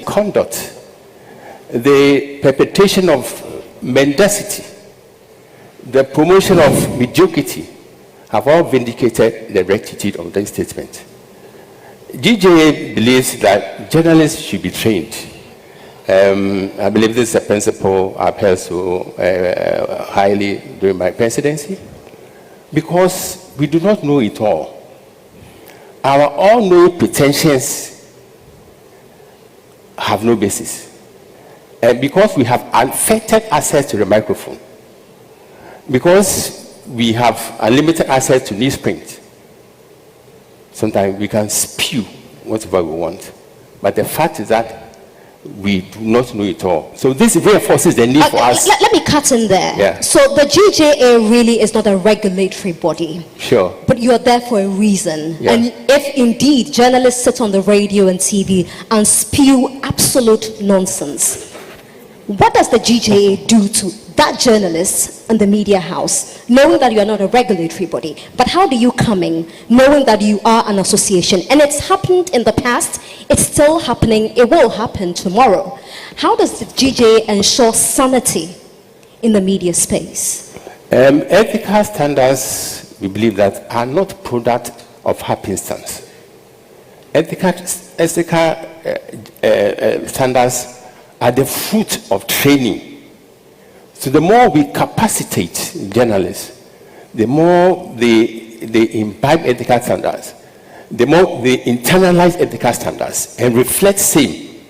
conduct, the perpetration of mendacity, the promotion of mediocrity have all vindicated the rectitude of the statement. GJA believes that journalists should be trained. I believe this is a principle I've held so highly during my presidency, because we do not know it all. Our all-knowing pretensions have no basis. And because we have unfettered access to the microphone, because we have unlimited access to newsprint, sometimes we can spew whatever we want. But the fact is that we do not know it all. So this reinforces the need for us. Let me cut in there. Yeah. So the GJA really is not a regulatory body. Sure. But you're there for a reason. Yeah. And if indeed journalists sit on the radio and TV and spew absolute nonsense, what does the GJA do to that journalist and the media house, knowing that you are not a regulatory body? But how do you come in, knowing that you are an association? And it's happened in the past, it's still happening, it will happen tomorrow. How does the GJA ensure sanity in the media space? Ethical standards, we believe that, are not product of happenstance. Ethical standards are the fruit of training. So the more we capacitate journalists, the more they imbibe ethical standards, the more they internalize ethical standards and reflect same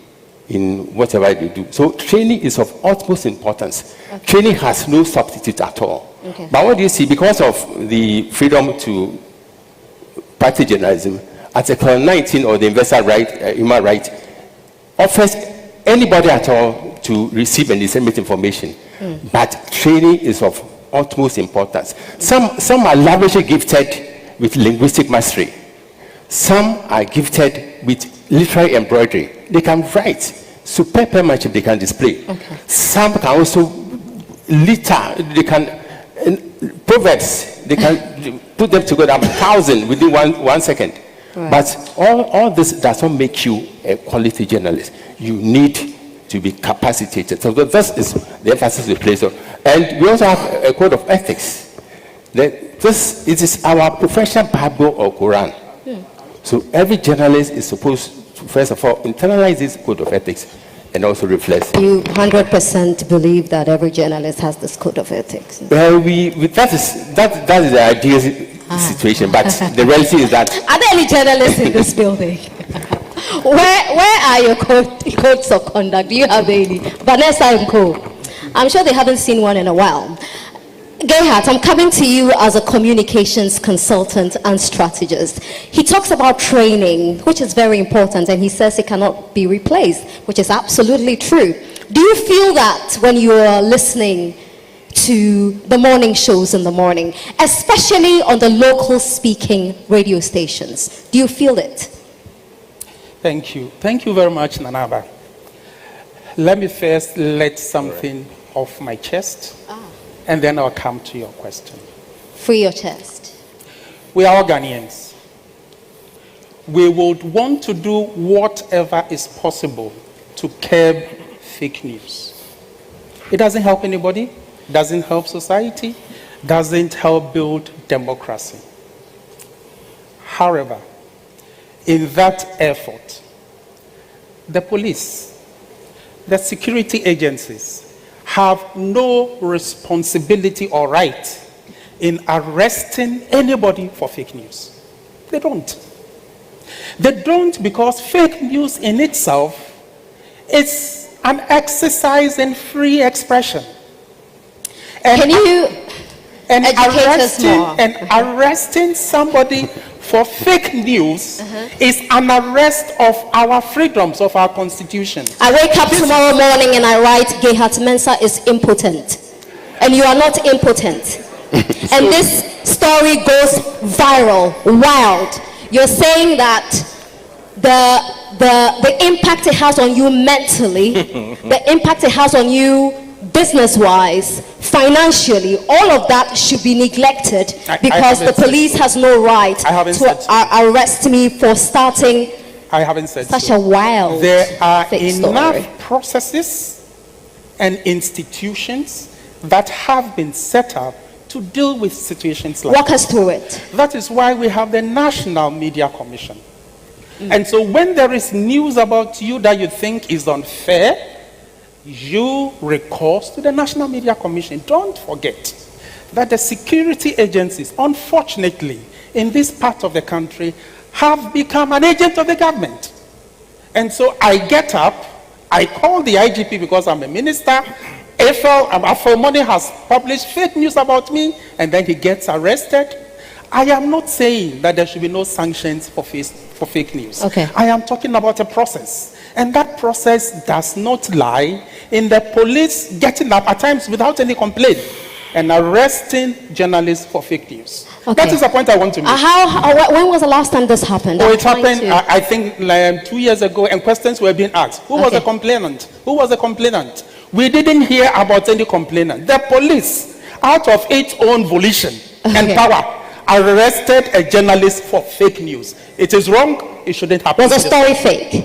in whatever they do. So training is of utmost importance. Okay. Training has no substitute at all. Okay. But what do you see? Because of the freedom to practice journalism, Article 19 or the investor right, human right, offers anybody at all to receive and disseminate information. But training is of utmost importance. Some are lavishly gifted with linguistic mastery. Some are gifted with literary embroidery. They can write superb penmanship, they can display. Okay. Some can also they can proverbs, they can put them together 1,000 within one second. Right. But all this does not make you a quality journalist. You need to be capacitated. So this is the emphasis we place on. And we also have a code of ethics. It is our professional Bible or Quran. So every journalist is supposed to, first of all, internalize this code of ethics and also reflect. You 100% believe that every journalist has this code of ethics? That is the ideal situation, but the reality is that... Are there any journalists in this building? Where are your codes of conduct? Do you have any? Vanessa and Co. I'm sure they haven't seen one in a while. Gerhard, I'm coming to you as a communications consultant and strategist. He talks about training, which is very important, and he says it cannot be replaced, which is absolutely true. Do you feel that when you are listening to the morning shows in the morning, especially on the local speaking radio stations? Do you feel it? Thank you. Thank you very much, Nanaba. Let me first let something off my chest, and then I'll come to your question. Free your chest. We are all Ghanaians. We would want to do whatever is possible to curb fake news. It doesn't help anybody, doesn't help society, doesn't help build democracy. However, in that effort, the police, the security agencies have no responsibility or right in arresting anybody for fake news. They don't. They don't because fake news in itself is an exercise in free expression. And can you educate us more? Arresting somebody for fake news is an arrest of our freedoms, of our constitution. I wake up tomorrow morning and I write, Gerhard Mensah is impotent. And you are not impotent. And this story goes viral, wild. You're saying that the impact it has on you mentally, the impact it has on you business-wise, financially, all of that should be neglected because the police has no right to arrest me for starting I haven't said Such so. a wild There are fake enough story. processes and institutions that have been set up to deal with situations like Walk us through it. that is why we have the National Media Commission. And so when there is news about you that you think is unfair, you recourse to the National Media Commission. Don't forget that the security agencies, unfortunately, in this part of the country, have become an agent of the government. And so I get up, I call the IGP because I'm a minister. Afel Money has published fake news about me, and then he gets arrested. I am not saying that there should be no sanctions for fake news. Okay. I am talking about a process. And that process does not lie in the police getting up at times without any complaint and arresting journalists for fake news. Okay. That is the point I want to make. When was the last time this happened? Oh, I'm it trying happened, to- I think, 2 years ago, and questions were being asked. Who was Okay. the complainant? Who was the complainant? We didn't hear about any complainant. The police, out of its own volition and Okay. power, arrested a journalist for fake news. It is wrong. It shouldn't happen. Was the story fake?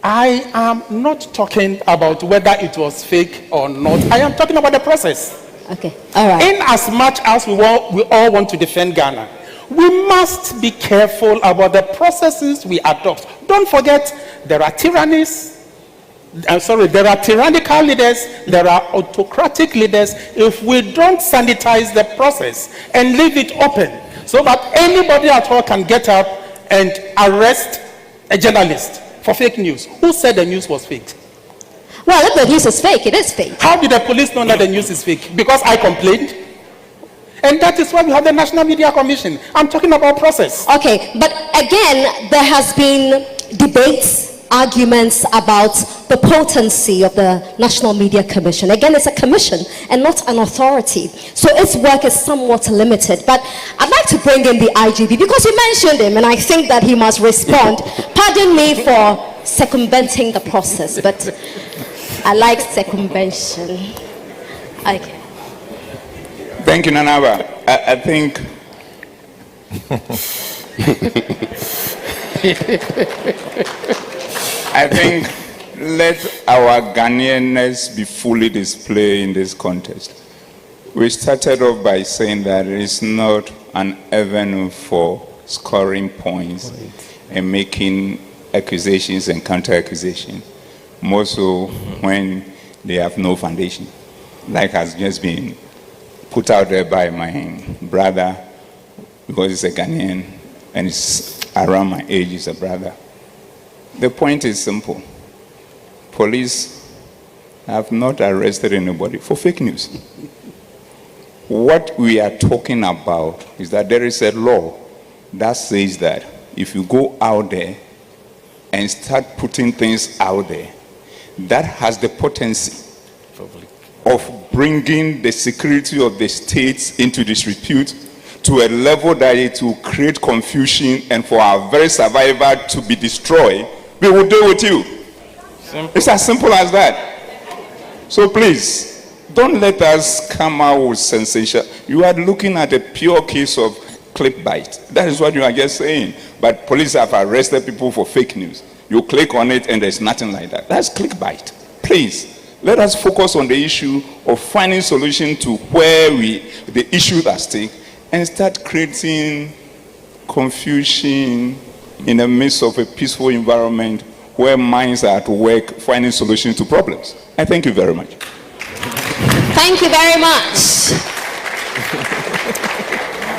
I am not talking about whether it was fake or not. I am talking about the process. Okay, all right. In as much as we all want to defend Ghana, we must be careful about the processes we adopt. Don't forget, there are tyrannies. There are tyrannical leaders, there are autocratic leaders. If we don't sanitize the process and leave it open so that anybody at all can get up and arrest a journalist for fake news. Who said the news was fake? Well, if the news is fake, it is fake. How did the police know that the news is fake? Because I complained. And that is why we have the National Media Commission. I'm talking about process. Okay, but again, there has been debates, arguments about the potency of the National Media Commission. Again, it's a commission and not an authority. So its work is somewhat limited. But I'd like to bring in the IGP because you mentioned him and I think that he must respond. Pardon me for circumventing the process, but I like circumvention. Okay. Thank you, Nanawa. I think let our Ghanaianness be fully displayed in this contest. We started off by saying that it is not an avenue for scoring points and making accusations and counter-accusations, more so when they have no foundation, like has just been put out there by my brother, because he's a Ghanaian and he's around my age, he's a brother. The point is simple. Police have not arrested anybody for fake news. What we are talking about is that there is a law that says that if you go out there and start putting things out there, that has the potency of bringing the security of the states into disrepute to a level that it will create confusion, and for our very survival to be destroyed, we will deal with you. Simple. It's as simple as that. So please, don't let us come out with sensation. You are looking at a pure case of clickbait. That is what you are just saying. But police have arrested people for fake news. You click on it and there's nothing like that. That's clickbait. Please, let us focus on the issue of finding solution to where the issue at stake, and start creating confusion in the midst of a peaceful environment where minds are at work finding solutions to problems. I thank you very much. Thank you very much.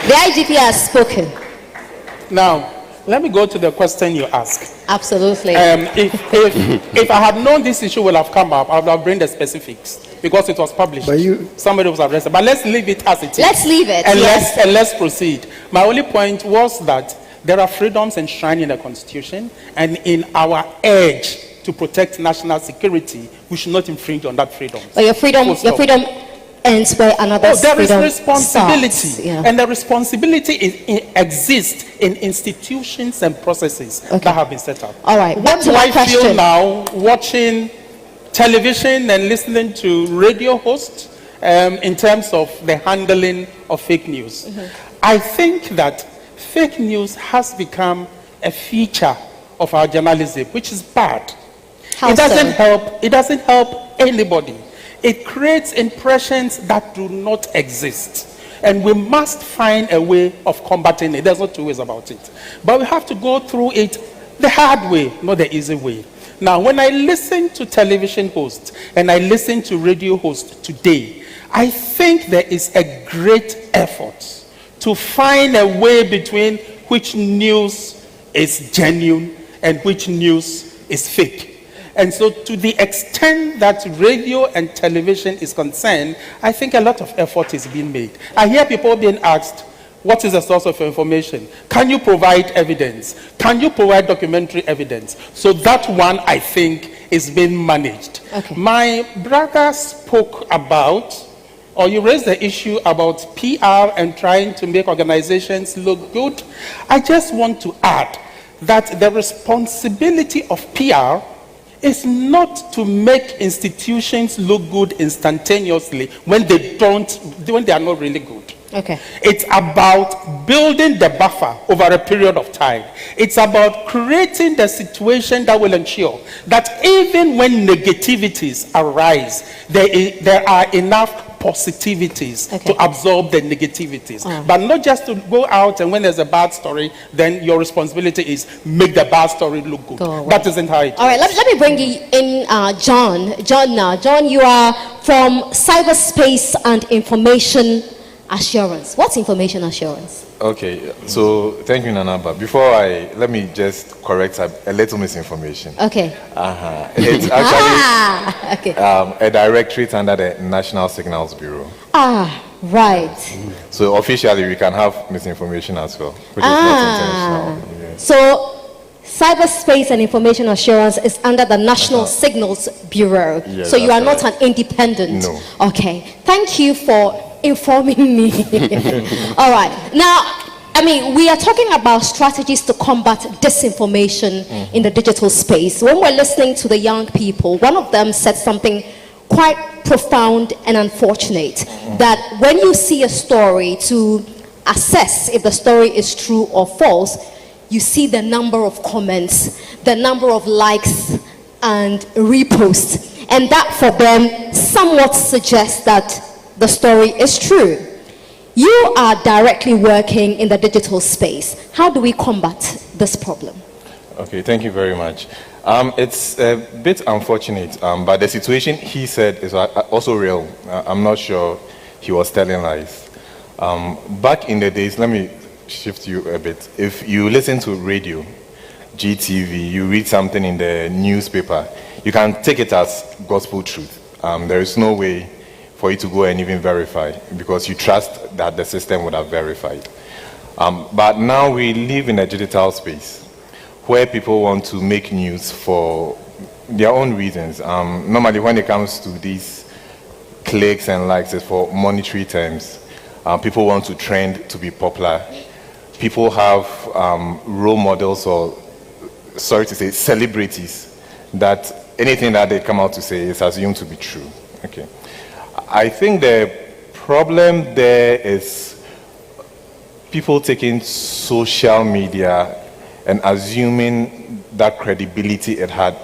The IGP has spoken. Now, let me go to the question you asked. Absolutely. If I had known this issue will have come up, I would have bring the specifics because it was published. But somebody was arrested. But let's leave it as it is. Let's leave it. And yes. let's proceed. My only point was that there are freedoms enshrined in the Constitution, and in our urge to protect national security, we should not infringe on that freedom. But your freedom ends where another there is freedom responsibility, starts. Yeah. and the responsibility exists in institutions and processes that have been set up. All right. What do I feel now watching television and listening to radio hosts in terms of the handling of fake news? I think that fake news has become a feature of our journalism, which is bad. How It doesn't so? help. It doesn't help anybody. It creates impressions that do not exist. And we must find a way of combating it. There's no two ways about it. But we have to go through it the hard way, not the easy way. Now, when I listen to television hosts and I listen to radio hosts today, I think there is a great effort to find a way between which news is genuine and which news is fake. And so to the extent that radio and television is concerned, I think a lot of effort is being made. I hear people being asked, what is the source of information? Can you provide evidence? Can you provide documentary evidence? So that one, I think, is being managed. Okay. My brother spoke about, or you raised the issue about PR and trying to make organizations look good. I just want to add that the responsibility of PR is not to make institutions look good instantaneously when they are not really good. Okay. It's about building the buffer over a period of time. It's about creating the situation that will ensure that even when negativities arise, there are enough positivities Okay. to absorb the negativities. But not just to go out and when there's a bad story, then your responsibility is make the bad story look good. Go away. That isn't how it All right, let me bring you in John. John, you are from Cyberspace and Information Assurance. What's information assurance? Okay, so thank you, Nana. But before let me just correct a little misinformation. Okay. It's actually Okay. a directorate under the National Signals Bureau. Right. So officially, we can have misinformation as well, which is not intentional. Yeah. So, Cyberspace and Information Assurance is under the National Signals Bureau. Yeah, So you are that's not an independent. No. Okay. Thank you for informing me. All right. Now, I mean, we are talking about strategies to combat disinformation in the digital space. When we're listening to the young people, one of them said something quite profound and unfortunate, that when you see a story, to assess if the story is true or false, you see the number of comments, the number of likes and reposts, and that for them somewhat suggests that the story is true. You are directly working in the digital space. How do we combat this problem? Okay, thank you very much. It's a bit unfortunate, but the situation he said is also real. I'm not sure he was telling lies. Back in the days, let me shift you a bit. If you listen to radio, GTV, you read something in the newspaper, you can take it as gospel truth. There is no way for you to go and even verify, because you trust that the system would have verified. But now we live in a digital space where people want to make news for their own reasons. Normally when it comes to these clicks and likes, it's for monetary terms. People want to trend to be popular. People have role models, or sorry to say, celebrities, that anything that they come out to say is assumed to be true. Okay. I think the problem there is people taking social media and assuming that credibility it had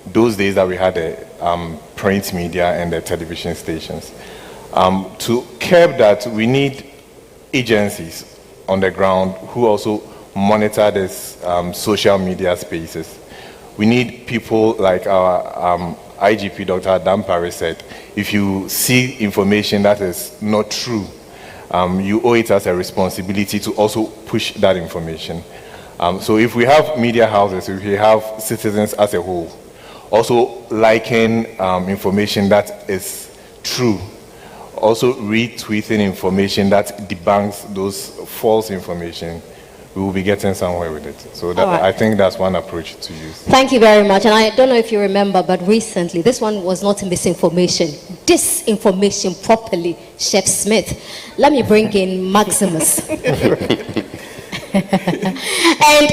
those days that we had the print media and the television stations. To curb that, we need agencies on the ground who also monitor this social media spaces. We need people like our IGP, Dr. Adam Paris, said, if you see information that is not true, you owe it as a responsibility to also push that information. So if we have media houses, if we have citizens as a whole, also liking information that is true, also retweeting information that debunks those false information, we will be getting somewhere with it. So that, Right. I think that's one approach to use. Thank you very much. And I don't know if you remember, but recently, this one was not misinformation, disinformation properly, Chef Smith. Let me bring in Maximus. And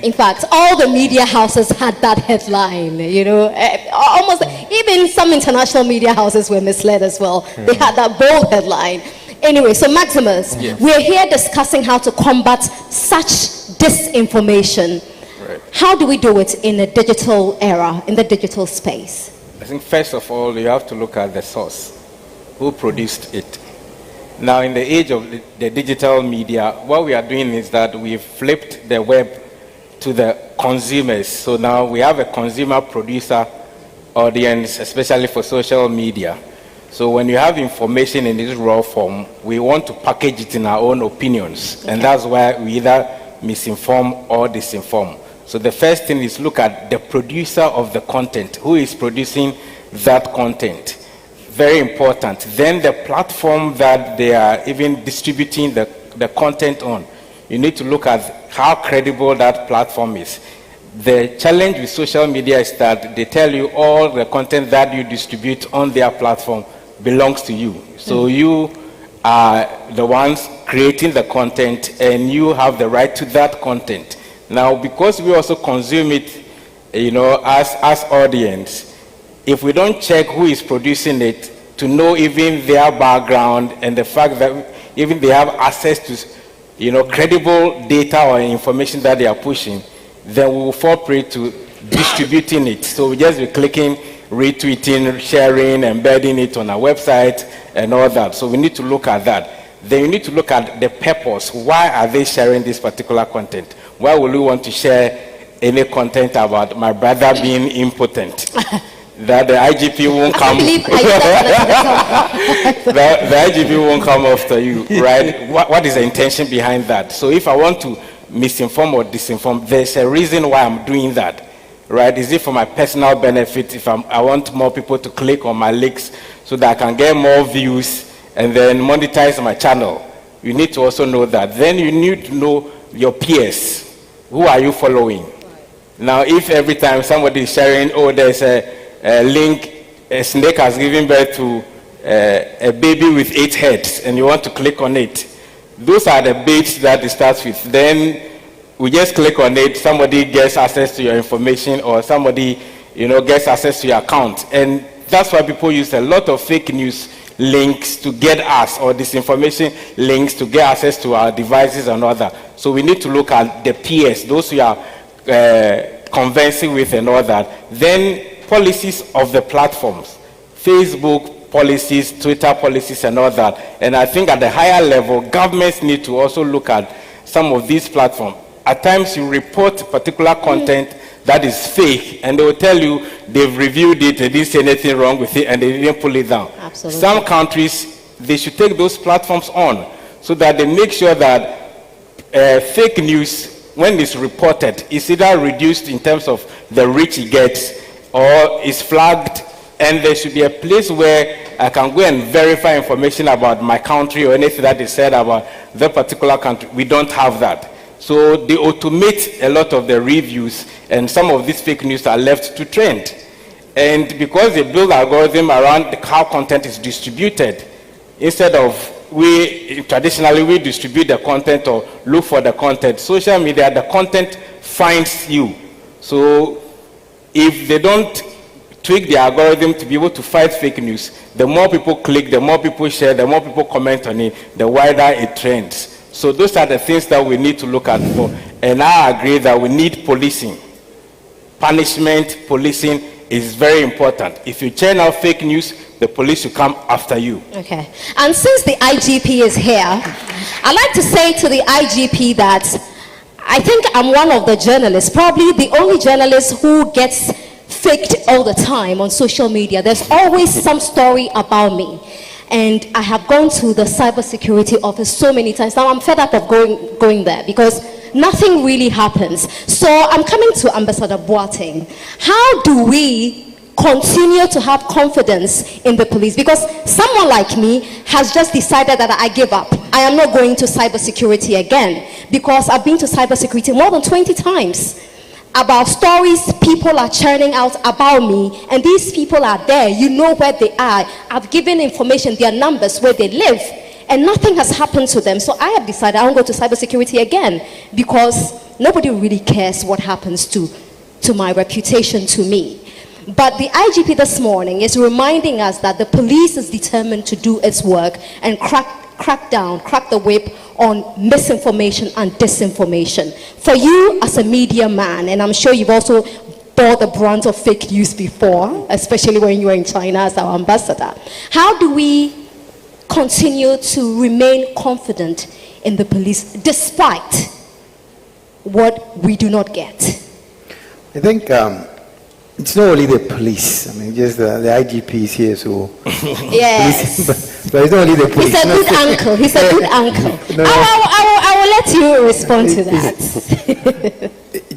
in fact, all the media houses had that headline, you know, almost even some international media houses were misled as well. They had that bold headline. Anyway, so Maximus, Yes. we're here discussing how to combat such disinformation. Right. How do we do it in a digital era, in the digital space? I think first of all, you have to look at the source. Who produced it? Now, in the age of the digital media, what we are doing is that we've flipped the web to the consumers. So now we have a consumer producer audience, especially for social media. So when you have information in this raw form, we want to package it in our own opinions. Okay. And that's why we either misinform or disinform. So the first thing is look at the producer of the content. Who is producing that content? Very important. Then the platform that they are even distributing the content on. You need to look at how credible that platform is. The challenge with social media is that they tell you all the content that you distribute on their platform belongs to you. So you are the ones creating the content and you have the right to that content. Now, because we also consume it, as audience, if we don't check who is producing it, to know even their background and the fact that even they have access to, credible data or information that they are pushing, then we will fall prey to distributing it. So we just be clicking, retweeting, sharing, embedding it on our website and all that. So we need to look at that. Then you need to look at the purpose. Why are they sharing this particular content? Why would we want to share any content about my brother being impotent? That the IGP won't come. The IGP won't come after you, right? What is the intention behind that? So if I want to misinform or disinform, there's a reason why I'm doing that, right? Is it for my personal benefit? If I want more people to click on my links so that I can get more views and then monetize my channel, you need to also know that. Then you need to know your peers. Who are you following? Now, if every time somebody is sharing, there's a link, a snake has given birth to a baby with 8 heads, and you want to click on it. Those are the baits that it starts with. Then we just click on it, somebody gets access to your information, or somebody, gets access to your account. And that's why people use a lot of fake news links to get us, or disinformation links to get access to our devices and all that. So we need to look at the peers, those who are conversing with and all that. Then policies of the platforms, Facebook policies, Twitter policies and all that. And I think at the higher level, governments need to also look at some of these platforms. At times you report particular content that is fake, and they will tell you they've reviewed it, they didn't see anything wrong with it, and they didn't pull it down. Absolutely. Some countries, they should take those platforms on so that they make sure that fake news, when it's reported, is either reduced in terms of the reach it gets or is flagged, and there should be a place where I can go and verify information about my country or anything that is said about the particular country. We don't have that. So they automate a lot of the reviews, and some of these fake news are left to trend. And because they build algorithm around how content is distributed, instead of traditionally we distribute the content or look for the content, social media, the content finds you. So if they don't tweak the algorithm to be able to fight fake news, the more people click, the more people share, the more people comment on it, the wider it trends. So those are the things that we need to look at for. And I agree that we need policing. Punishment, policing is very important. If you churn out fake news, the police will come after you. Okay. And since the IGP is here, I'd like to say to the IGP that I think I'm one of the journalists, probably the only journalist who gets faked all the time on social media. There's always some story about me. And I have gone to the cybersecurity office so many times. Now I'm fed up of going there because nothing really happens. So I'm coming to Ambassador Boateng. How do we continue to have confidence in the police? Because someone like me has just decided that I give up. I am not going to cybersecurity again because I've been to cybersecurity more than 20 times. About stories people are churning out about me, and these people are there. You know where they are. I've given information, their numbers, where they live, and nothing has happened to them. So I have decided I won't go to cybersecurity again because nobody really cares what happens to my reputation, to me. But the IGP this morning is reminding us that the police is determined to do its work and crack the whip on misinformation and disinformation. For you as a media man, and I'm sure you've also bore the brunt of fake news before, especially when you were in China as our ambassador, how do we continue to remain confident in the police despite what we do not get? I think it's not only the police. I mean, just the IGP is here, so Yes. but it's not only the police. He's a good uncle. He's a good uncle. No. I will let you respond to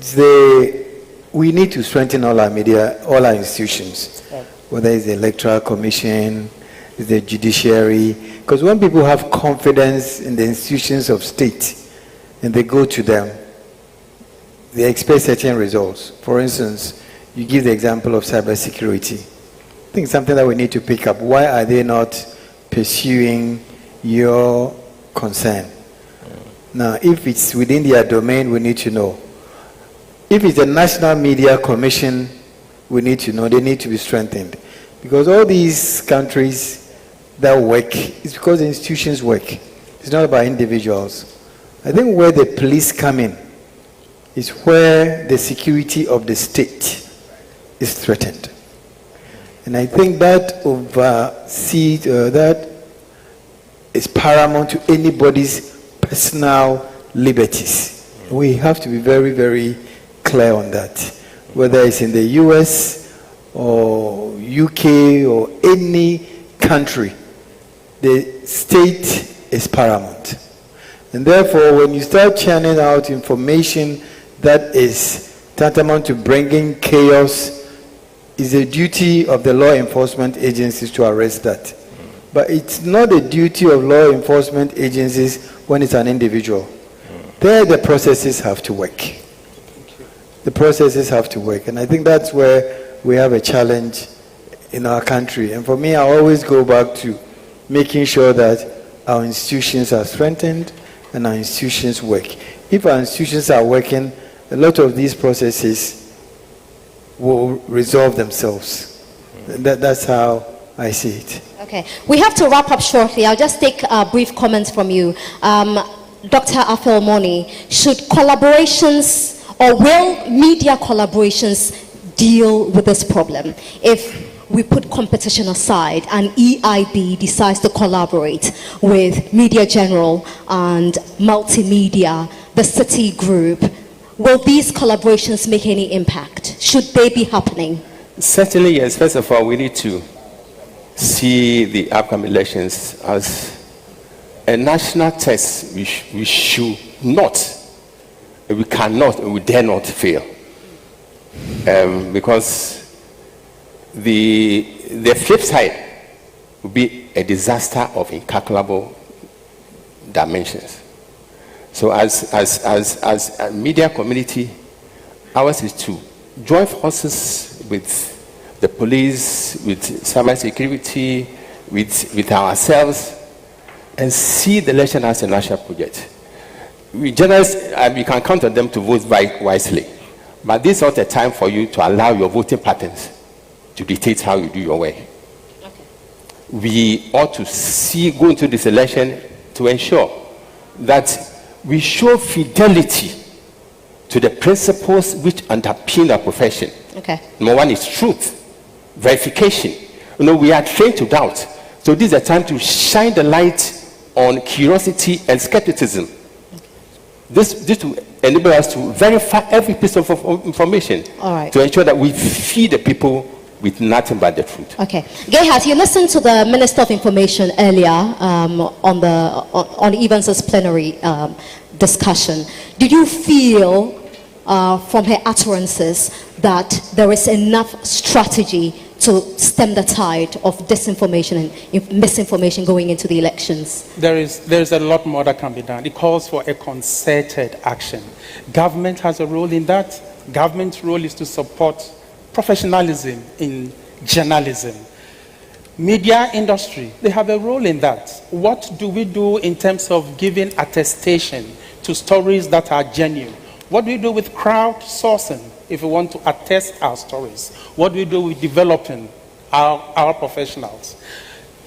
that. We need to strengthen all our media, all our institutions, whether it's the Electoral Commission, it's the judiciary, because when people have confidence in the institutions of state and they go to them, they expect certain results. For instance, you give the example of cybersecurity. I think it's something that we need to pick up. Why are they not pursuing your concern? Now, if it's within their domain, we need to know. If it's the National Media Commission, we need to know. They need to be strengthened. Because all these countries that work, it's because the institutions work. It's not about individuals. I think where the police come in is where the security of the state is threatened. And I think that that is paramount to anybody's personal liberties. We have to be very, very clear on that. Whether it's in the US or UK or any country, the state is paramount. And therefore, when you start churning out information that is tantamount to bringing chaos, it's the duty of the law enforcement agencies to arrest that. But it's not the duty of law enforcement agencies when it's an individual. There, the processes have to work. The processes have to work. And I think that's where we have a challenge in our country. And for me, I always go back to making sure that our institutions are strengthened and our institutions work. If our institutions are working, a lot of these processes will resolve themselves. That's how I see it. Okay, we have to wrap up shortly. I'll just take brief comments from you. Dr. Afel Moni, should collaborations or will media collaborations deal with this problem? If we put competition aside and EIB decides to collaborate with Media General and Multimedia, the City Group, will these collaborations make any impact? Should they be happening? Certainly, yes. First of all, we need to see the upcoming elections as a national test. We should not, we cannot, we dare not fail. Because the flip side would be a disaster of incalculable dimensions. So as a media community, ours is to join forces with the police, with cybersecurity, with ourselves, and see the election as a national project. We journalists, we can count on them to vote wisely, but this is not a time for you to allow your voting patterns to dictate how you do your work. Okay. We ought to go into this election to ensure that we show fidelity to the principles which underpin our profession. Okay. Number one is truth, verification. You know, we are trained to doubt. So this is a time to shine the light on curiosity and skepticism. This will enable us to verify every piece of information. All right. To ensure that we feed the people with nothing but the truth. Okay. Gehat, you listened to the Minister of Information earlier on Evans's plenary discussion. Did you feel from her utterances that there is enough strategy to stem the tide of disinformation and misinformation going into the elections? There is a lot more that can be done. It calls for a concerted action. Government has a role in that. Government's role is to support professionalism in journalism. Media industry, they have a role in that. What do we do in terms of giving attestation to stories that are genuine? What do we do with crowdsourcing if we want to attest our stories? What do we do with developing our professionals?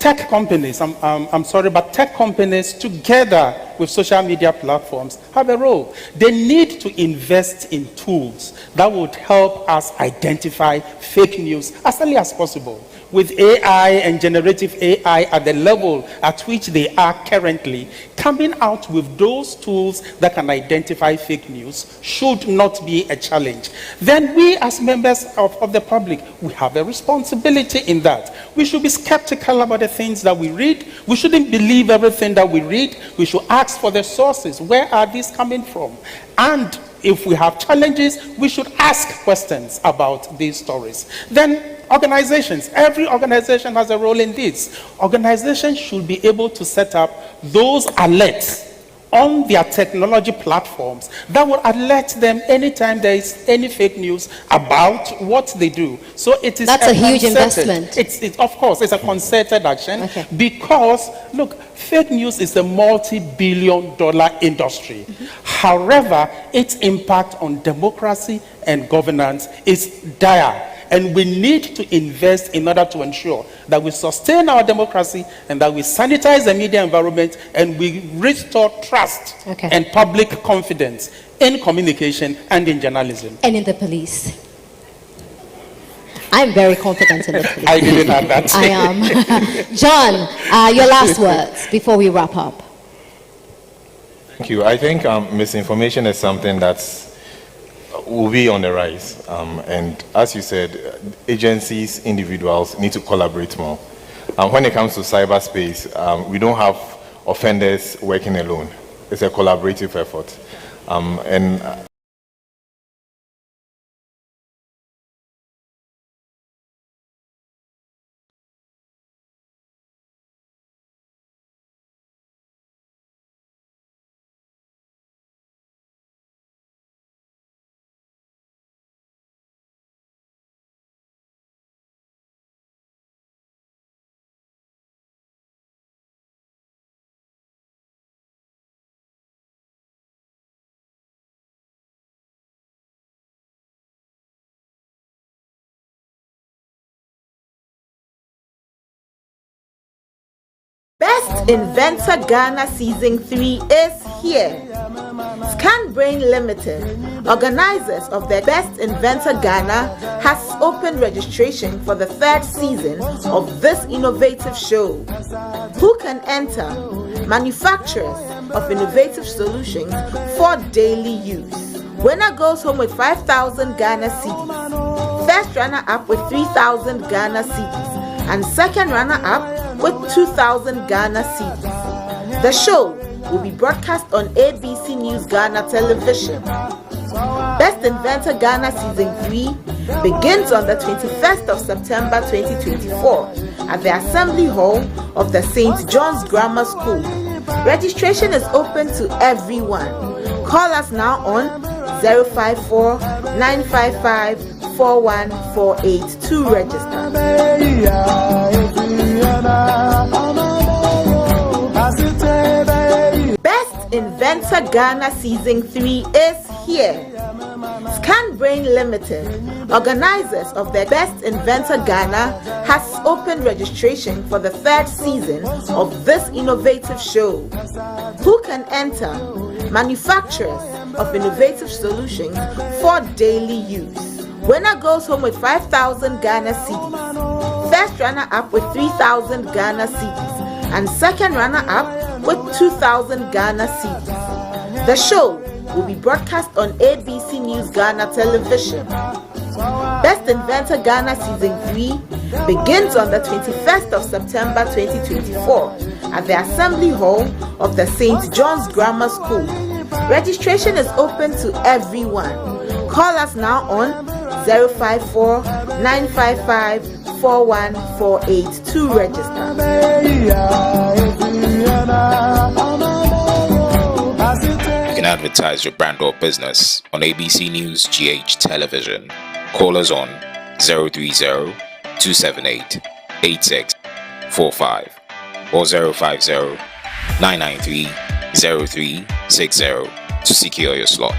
tech companies, I'm sorry, but tech companies together with social media platforms have a role. They need to invest in tools that would help us identify fake news as early as possible. With AI and generative AI at the level at which they are currently, coming out with those tools that can identify fake news should not be a challenge. Then we as members of the public, we have a responsibility in that. We should be skeptical about the things that we read. We shouldn't believe everything that we read. We should ask for the sources. Where are these coming from? And if we have challenges, we should ask questions about these stories. Then organizations, every organization has a role in this. Organizations should be able to set up those alerts on their technology platforms that will alert them anytime there is any fake news about what they do. So it is That's a huge investment. It's of course, it's a concerted action, Okay. because, look, fake news is a multi-billion-dollar industry. However, its impact on democracy and governance is dire. And we need to invest in order to ensure that we sustain our democracy and that we sanitize the media environment and we restore trust Okay. and public confidence in communication and in journalism. And in the police. I'm very confident in the police. I didn't have that. I am. John, your last words before we wrap up. Thank you. I think misinformation is something that's will be on the rise. And as you said, agencies, individuals need to collaborate more. When it comes to cyberspace, we don't have offenders working alone. It's a collaborative effort. And Best Inventor Ghana Season 3 is here. ScanBrain Limited, organizers of the Best Inventor Ghana, has opened registration for the third season of this innovative show. Who can enter? Manufacturers of innovative solutions for daily use. Winner goes home with 5,000 Ghana cedis. First runner-up with 3,000 Ghana cedis. And second runner-up with 2,000 Ghana cedis. The show will be broadcast on ABC News Ghana Television. Best Inventor Ghana Season 3 begins on the 21st of September 2024 at the Assembly Hall of the St. John's Grammar School. Registration is open to everyone. Call us now on 054-955-4148 to register. Best Inventor Ghana Season 3 is here. ScanBrain Limited, organizers of the Best Inventor Ghana, has opened registration for the third season of this innovative show. Who can enter? Manufacturers of innovative solutions for daily use. Winner goes home with 5,000 Ghana cedis. First runner-up with 3,000 Ghana cedis. And second runner-up with 2,000 Ghana cedis. The show will be broadcast on ABC News Ghana Television. Best Inventor Ghana Season 3 begins on the 21st of September 2024 at the Assembly Hall of the St. John's Grammar School. Registration is open to everyone. Call us now on 054-955-4148 to register. You can advertise your brand or business on ABC News GH Television. Call us on 030-278-8645 or 050-993-0360 to secure your slot.